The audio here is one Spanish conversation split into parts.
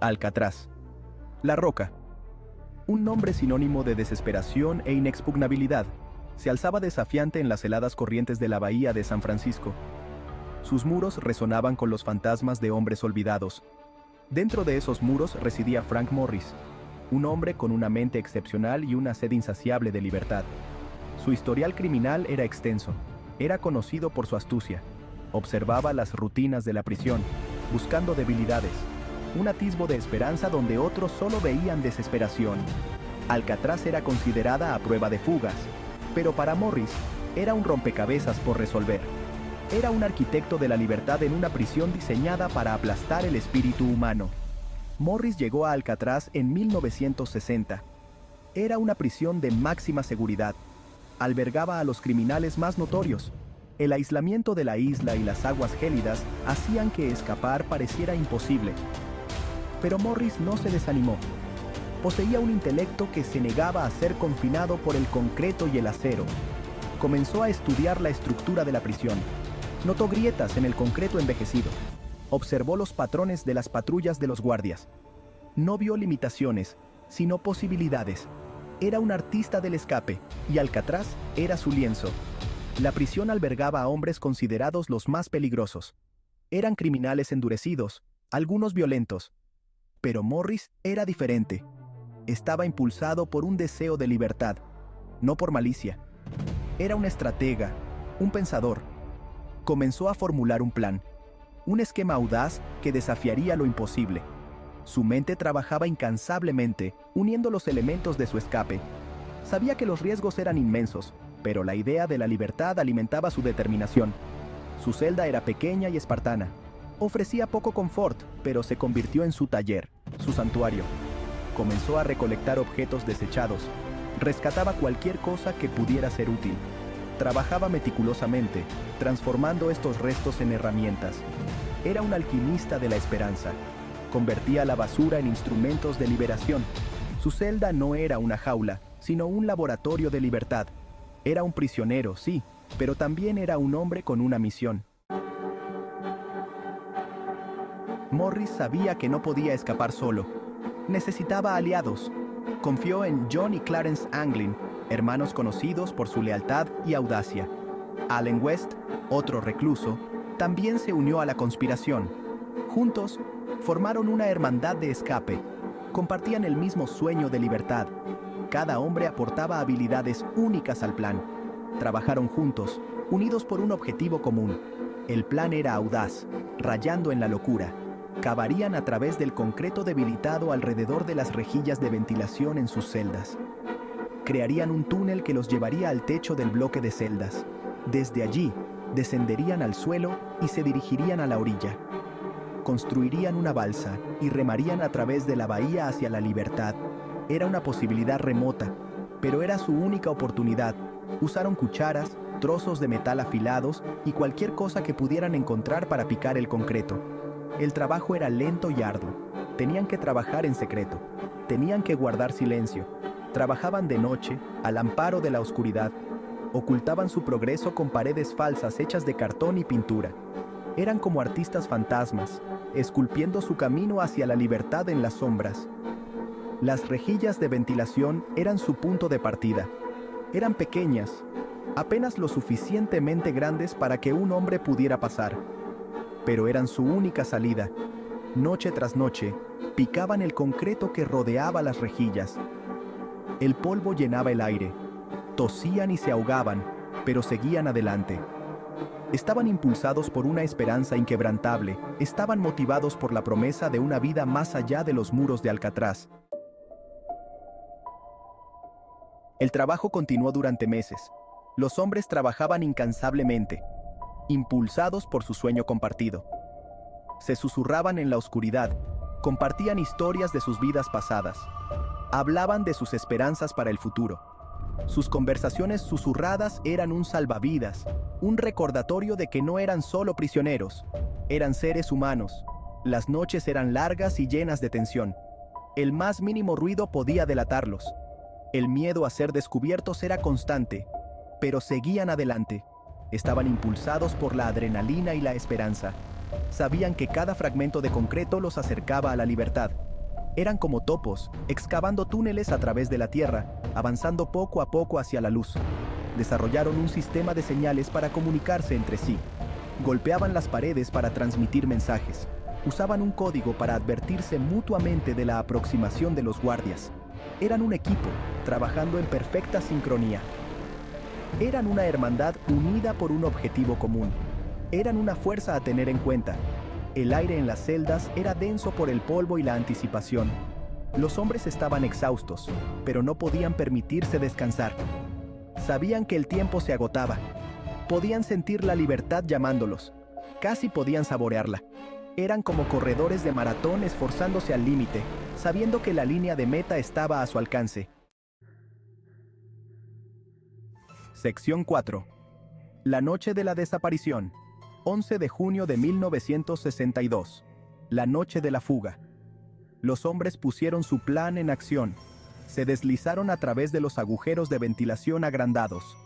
Alcatraz. La Roca. Un nombre sinónimo de desesperación e inexpugnabilidad, se alzaba desafiante en las heladas corrientes de la bahía de San Francisco. Sus muros resonaban con los fantasmas de hombres olvidados. Dentro de esos muros residía Frank Morris, un hombre con una mente excepcional y una sed insaciable de libertad. Su historial criminal era extenso. Era conocido por su astucia. Observaba las rutinas de la prisión, buscando debilidades. Un atisbo de esperanza donde otros solo veían desesperación. Alcatraz era considerada a prueba de fugas, pero para Morris era un rompecabezas por resolver. Era un arquitecto de la libertad en una prisión diseñada para aplastar el espíritu humano. Morris llegó a Alcatraz en 1960. Era una prisión de máxima seguridad. Albergaba a los criminales más notorios. El aislamiento de la isla y las aguas gélidas hacían que escapar pareciera imposible. Pero Morris no se desanimó. Poseía un intelecto que se negaba a ser confinado por el concreto y el acero. Comenzó a estudiar la estructura de la prisión. Notó grietas en el concreto envejecido. Observó los patrones de las patrullas de los guardias. No vio limitaciones, sino posibilidades. Era un artista del escape, y Alcatraz era su lienzo. La prisión albergaba a hombres considerados los más peligrosos. Eran criminales endurecidos, algunos violentos. Pero Morris era diferente. Estaba impulsado por un deseo de libertad, no por malicia. Era un estratega, un pensador. Comenzó a formular un plan, un esquema audaz que desafiaría lo imposible. Su mente trabajaba incansablemente, uniendo los elementos de su escape. Sabía que los riesgos eran inmensos, pero la idea de la libertad alimentaba su determinación. Su celda era pequeña y espartana. Ofrecía poco confort, pero se convirtió en su taller, su santuario. Comenzó a recolectar objetos desechados. Rescataba cualquier cosa que pudiera ser útil. Trabajaba meticulosamente, transformando estos restos en herramientas. Era un alquimista de la esperanza. Convertía la basura en instrumentos de liberación. Su celda no era una jaula, sino un laboratorio de libertad. Era un prisionero, sí, pero también era un hombre con una misión. Morris sabía que no podía escapar solo. Necesitaba aliados. Confió en John y Clarence Anglin, hermanos conocidos por su lealtad y audacia. Allen West, otro recluso, también se unió a la conspiración. Juntos, formaron una hermandad de escape. Compartían el mismo sueño de libertad. Cada hombre aportaba habilidades únicas al plan. Trabajaron juntos, unidos por un objetivo común. El plan era audaz, rayando en la locura. Cavarían a través del concreto debilitado alrededor de las rejillas de ventilación en sus celdas. Crearían un túnel que los llevaría al techo del bloque de celdas. Desde allí, descenderían al suelo y se dirigirían a la orilla. Construirían una balsa y remarían a través de la bahía hacia la libertad. Era una posibilidad remota, pero era su única oportunidad. Usaron cucharas, trozos de metal afilados y cualquier cosa que pudieran encontrar para picar el concreto. El trabajo era lento y arduo. Tenían que trabajar en secreto. Tenían que guardar silencio. Trabajaban de noche, al amparo de la oscuridad. Ocultaban su progreso con paredes falsas hechas de cartón y pintura. Eran como artistas fantasmas, esculpiendo su camino hacia la libertad en las sombras. Las rejillas de ventilación eran su punto de partida. Eran pequeñas, apenas lo suficientemente grandes para que un hombre pudiera pasar. Pero eran su única salida. Noche tras noche, picaban el concreto que rodeaba las rejillas. El polvo llenaba el aire. Tosían y se ahogaban, pero seguían adelante. Estaban impulsados por una esperanza inquebrantable. Estaban motivados por la promesa de una vida más allá de los muros de Alcatraz. El trabajo continuó durante meses. Los hombres trabajaban incansablemente, impulsados por su sueño compartido. Se susurraban en la oscuridad, compartían historias de sus vidas pasadas, hablaban de sus esperanzas para el futuro. Sus conversaciones susurradas eran un salvavidas, un recordatorio de que no eran solo prisioneros, eran seres humanos. Las noches eran largas y llenas de tensión. El más mínimo ruido podía delatarlos. El miedo a ser descubiertos era constante, pero seguían adelante. Estaban impulsados por la adrenalina y la esperanza. Sabían que cada fragmento de concreto los acercaba a la libertad. Eran como topos, excavando túneles a través de la tierra, avanzando poco a poco hacia la luz. Desarrollaron un sistema de señales para comunicarse entre sí. Golpeaban las paredes para transmitir mensajes. Usaban un código para advertirse mutuamente de la aproximación de los guardias. Eran un equipo, trabajando en perfecta sincronía. Eran una hermandad unida por un objetivo común. Eran una fuerza a tener en cuenta. El aire en las celdas era denso por el polvo y la anticipación. Los hombres estaban exhaustos, pero no podían permitirse descansar. Sabían que el tiempo se agotaba. Podían sentir la libertad llamándolos. Casi podían saborearla. Eran como corredores de maratón esforzándose al límite, sabiendo que la línea de meta estaba a su alcance. Sección 4. La noche de la desaparición. 11 de junio de 1962. La noche de la fuga. Los hombres pusieron su plan en acción. Se deslizaron a través de los agujeros de ventilación agrandados.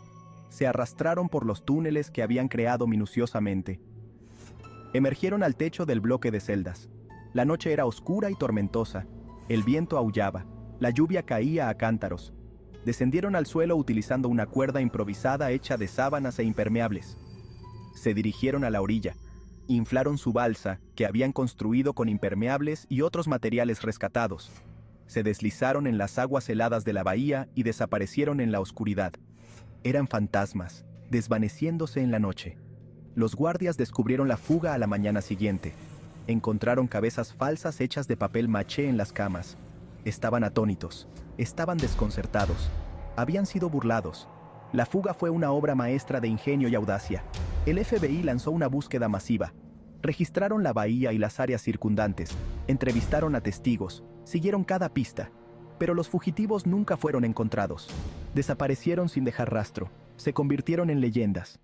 Se arrastraron por los túneles que habían creado minuciosamente. Emergieron al techo del bloque de celdas. La noche era oscura y tormentosa. El viento aullaba. La lluvia caía a cántaros. Descendieron al suelo utilizando una cuerda improvisada hecha de sábanas e impermeables. Se dirigieron a la orilla. Inflaron su balsa, que habían construido con impermeables y otros materiales rescatados. Se deslizaron en las aguas heladas de la bahía y desaparecieron en la oscuridad. Eran fantasmas, desvaneciéndose en la noche. Los guardias descubrieron la fuga a la mañana siguiente. Encontraron cabezas falsas hechas de papel maché en las camas. Estaban atónitos, estaban desconcertados. Habían sido burlados. La fuga fue una obra maestra de ingenio y audacia. El FBI lanzó una búsqueda masiva. Registraron la bahía y las áreas circundantes. Entrevistaron a testigos. Siguieron cada pista. Pero los fugitivos nunca fueron encontrados. Desaparecieron sin dejar rastro. Se convirtieron en leyendas.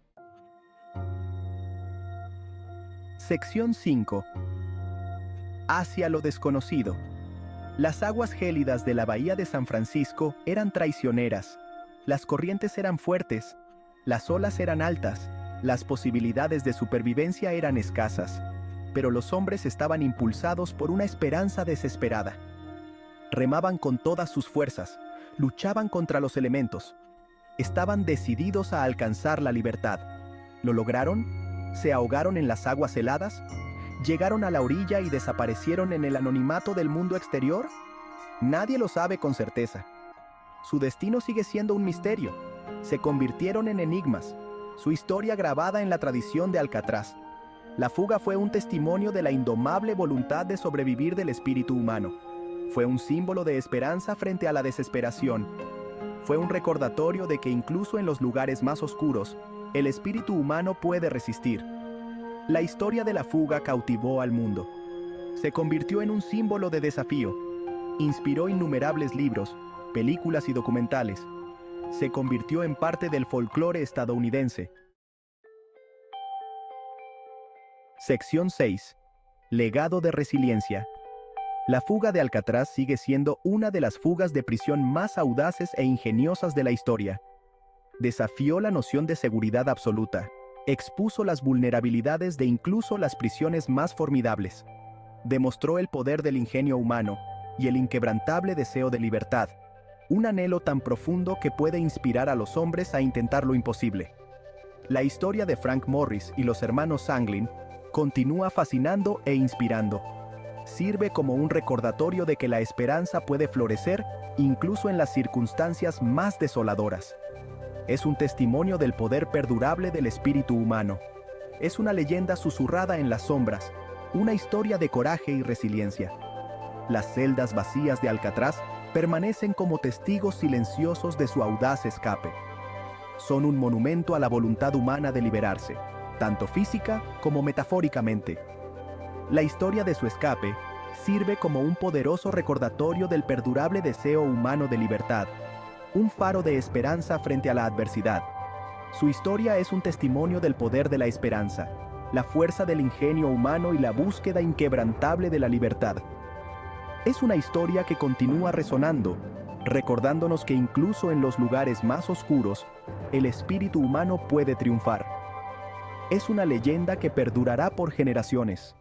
Sección 5. Hacia lo desconocido. Las aguas gélidas de la bahía de San Francisco eran traicioneras. Las corrientes eran fuertes. Las olas eran altas. Las posibilidades de supervivencia eran escasas. Pero los hombres estaban impulsados por una esperanza desesperada. Remaban con todas sus fuerzas. Luchaban contra los elementos. Estaban decididos a alcanzar la libertad. ¿Lo lograron? ¿Se ahogaron en las aguas heladas? ¿Llegaron a la orilla y desaparecieron en el anonimato del mundo exterior? Nadie lo sabe con certeza. Su destino sigue siendo un misterio. Se convirtieron en enigmas. Su historia grabada en la tradición de Alcatraz. La fuga fue un testimonio de la indomable voluntad de sobrevivir del espíritu humano. Fue un símbolo de esperanza frente a la desesperación. Fue un recordatorio de que incluso en los lugares más oscuros, el espíritu humano puede resistir. La historia de la fuga cautivó al mundo. Se convirtió en un símbolo de desafío. Inspiró innumerables libros, películas y documentales. Se convirtió en parte del folclore estadounidense. Sección 6. Legado de resiliencia. La fuga de Alcatraz sigue siendo una de las fugas de prisión más audaces e ingeniosas de la historia. Desafió la noción de seguridad absoluta. Expuso las vulnerabilidades de incluso las prisiones más formidables. Demostró el poder del ingenio humano y el inquebrantable deseo de libertad. Un anhelo tan profundo que puede inspirar a los hombres a intentar lo imposible. La historia de Frank Morris y los hermanos Sanglin continúa fascinando e inspirando. Sirve como un recordatorio de que la esperanza puede florecer incluso en las circunstancias más desoladoras. Es un testimonio del poder perdurable del espíritu humano. Es una leyenda susurrada en las sombras, una historia de coraje y resiliencia. Las celdas vacías de Alcatraz permanecen como testigos silenciosos de su audaz escape. Son un monumento a la voluntad humana de liberarse, tanto física como metafóricamente. La historia de su escape sirve como un poderoso recordatorio del perdurable deseo humano de libertad, un faro de esperanza frente a la adversidad. Su historia es un testimonio del poder de la esperanza, la fuerza del ingenio humano y la búsqueda inquebrantable de la libertad. Es una historia que continúa resonando, recordándonos que incluso en los lugares más oscuros, el espíritu humano puede triunfar. Es una leyenda que perdurará por generaciones.